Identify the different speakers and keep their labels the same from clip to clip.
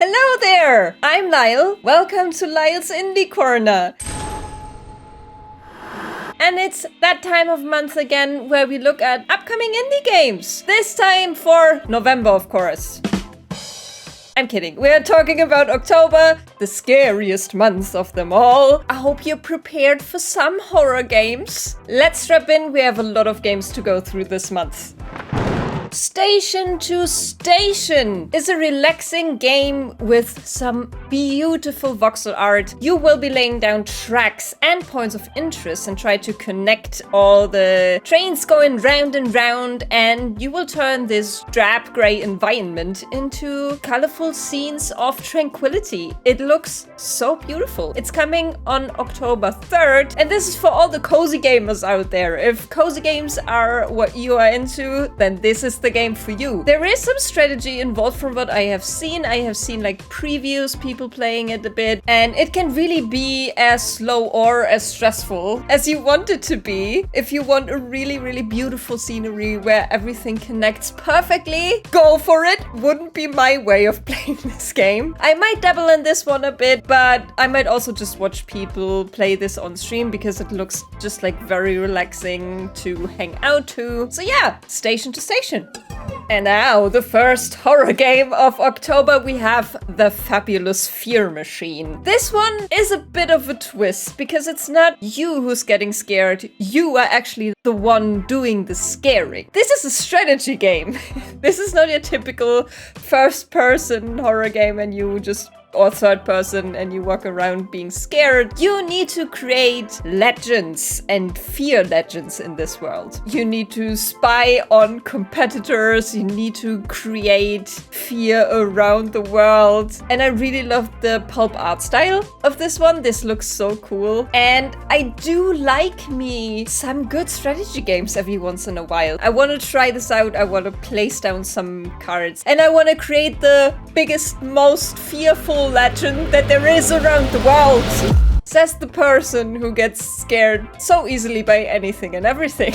Speaker 1: Hello there! I'm Lile. Welcome to Lile's Indie Corner. And it's that time of month again where we look at upcoming indie games. This time for November, of course. I'm kidding. We're talking about October, the scariest month of them all. I hope you're prepared for some horror games. Let's strap in. We have a lot of games to go through this month. Station to Station is a relaxing game with some beautiful voxel art. You will be laying down tracks and points of interest and try to connect all the trains going round and round, and you will turn this drab grey environment into colorful scenes of tranquility. It looks so beautiful. It's coming on October 3rd, and this is for all the cozy gamers out there. If cozy games are what you are into, then this is the game for you. There is some strategy involved from what I have seen. I have seen like previews, people playing it a bit, and it can really be as slow or as stressful as you want it to be. If you want a really, really beautiful scenery where everything connects perfectly, go for it. Wouldn't be my way of playing this game. I might dabble in this one a bit, but I might also just watch people play this on stream because it looks just like very relaxing to hang out to. So yeah, Station to Station. And now, the first horror game of October, we have The Fabulous Fear Machine. This one is a bit of a twist, because it's not you who's getting scared, you are actually the one doing the scaring. This is a strategy game. This is not your typical first-person horror game and you just or third person and you walk around being scared. You need to create legends and fear legends in this world. You need to spy on competitors. You need to create fear around the world. And I really love the pulp art style of this one. This looks so cool. And I do like me some good strategy games every once in a while. I want to try this out. I want to place down some cards. And I want to create the biggest, most fearful legend that there is around the world. Says the person who gets scared so easily by anything and everything.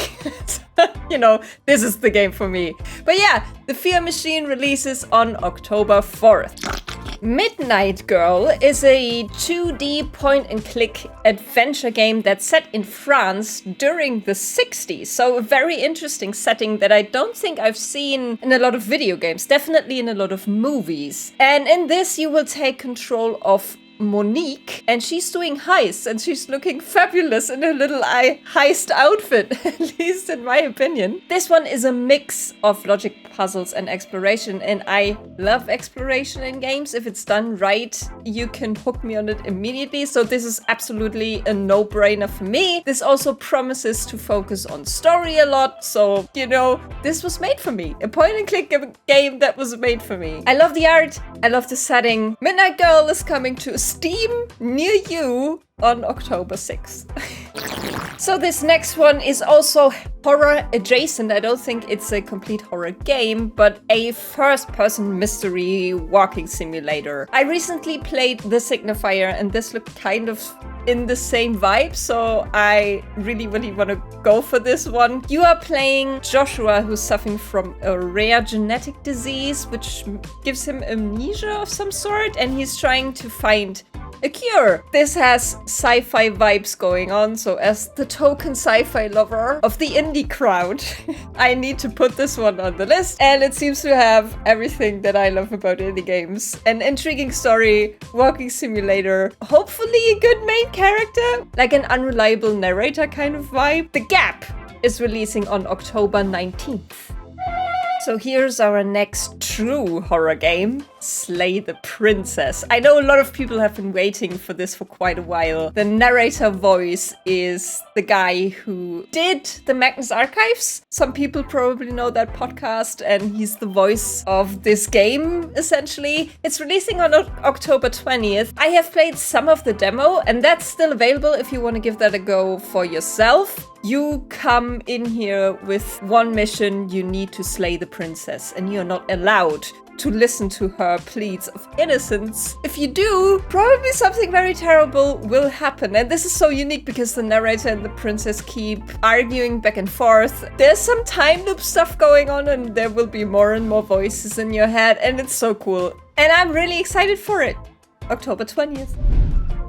Speaker 1: You know, this is the game for me. But yeah, The Fear Machine releases on October 4th. Midnight Girl is a 2D point-and-click adventure game that's set in France during the 60s. So a very interesting setting that I don't think I've seen in a lot of video games, definitely in a lot of movies. And in this you will take control of Monique, and she's doing heists, and she's looking fabulous in her little heist outfit, at least in my opinion. This one is a mix of logic puzzles and exploration, and I love exploration in games. If it's done right, you can hook me on it immediately, so this is absolutely a no-brainer for me. This also promises to focus on story a lot, so, you know, this was made for me. A point-and-click game that was made for me. I love the art, I love the setting. Midnight Girl is coming to Steam near you on October 6th. So this next one is also horror adjacent. I don't think it's a complete horror game, but a first-person mystery walking simulator. I recently played The Signifier, and this looked kind of in the same vibe, so I really, really want to go for this one. You are playing Joshua, who's suffering from a rare genetic disease, which gives him amnesia of some sort, and he's trying to find a cure. This has sci-fi vibes going on, so as the token sci-fi lover of the indie crowd, I need to put this one on the list. And it seems to have everything that I love about indie games. An intriguing story, walking simulator, hopefully a good main character, like an unreliable narrator kind of vibe. The Gap is releasing on October 19th. So here's our next true horror game, Slay the Princess. I know a lot of people have been waiting for this for quite a while. The narrator voice is the guy who did the Magnus Archives. Some people probably know that podcast, and he's the voice of this game, essentially. It's releasing on October 20th. I have played some of the demo, and that's still available if you want to give that a go for yourself. You come in here with one mission: you need to slay the princess, and you're not allowed to listen to her pleads of innocence. If you do, probably something very terrible will happen. And this is so unique because the narrator and the princess keep arguing back and forth. There's some time loop stuff going on, and there will be more and more voices in your head, and it's so cool. And I'm really excited for it. October 20th.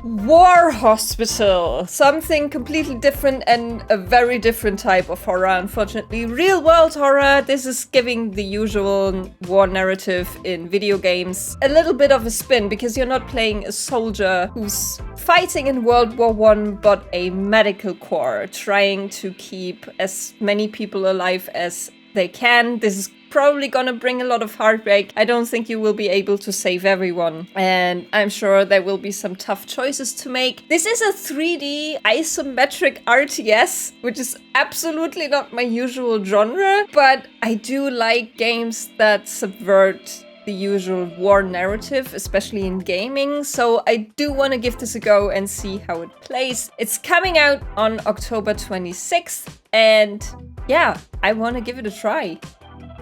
Speaker 1: War Hospital. Something completely different and a very different type of horror, unfortunately. Real world horror. This is giving the usual war narrative in video games a little bit of a spin, because you're not playing a soldier who's fighting in World War I, but a medical corps trying to keep as many people alive as they can. This is probably gonna bring a lot of heartbreak. I don't think you will be able to save everyone, and I'm sure there will be some tough choices to make. This is a 3D isometric RTS, which is absolutely not my usual genre, but I do like games that subvert the usual war narrative, especially in gaming, so I do want to give this a go and see how it plays. It's coming out on October 26th, and yeah, I want to give it a try.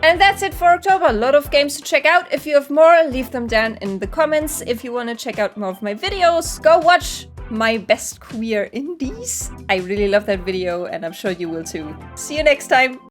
Speaker 1: And that's it for October. A lot of games to check out. If you have more, leave them down in the comments. If you want to check out more of my videos, go watch my best queer indies. I really love that video, and I'm sure you will too. See you next time.